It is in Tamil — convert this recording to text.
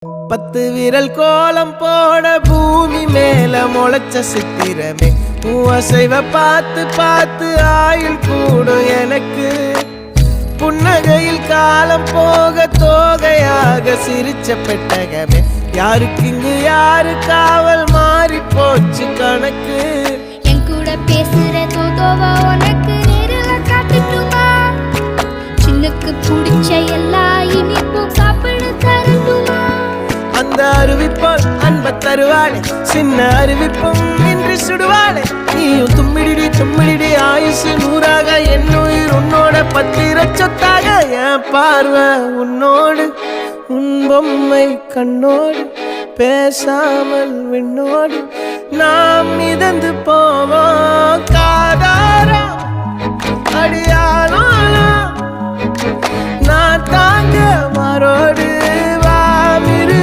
10 விரல் கோலம் போட பூமி மேல முளைச்ச சித்திரமே அசைவ பார்த்து பார்த்து ஆயுள் கூடும் எனக்கு புன்னகையில் காலம் போக தோகையாக சிரிச்ச பெட்டகமே யாருக்கு இங்கு யாரு காவல் மாறி போச்சு கணக்கு என் கூட பேசுற தோதோவா உனக்கு நேரில் காட்டுட்டுமா சின்னக்கு பிடிச்ச எல்லா இனிப்பும் சாப்பிட தரட்டுமா அந்த அறிவிப்பால் அன்ப தருவாளே சின்ன அறிவிப்பும் இன்று சுடுவாளே நீயும் தும்மிடி ஆயுசு 100ஆக என் உயிர் உன்னோட 10 சொத்தாக என் பார்வை உன்னோடு உன் பொம்மை கண்ணோடு பேசாமல் விண்ணோடு நாம் மிதந்து போவோம் காதாரா அடியானோ நான் தாங்க மாறோடு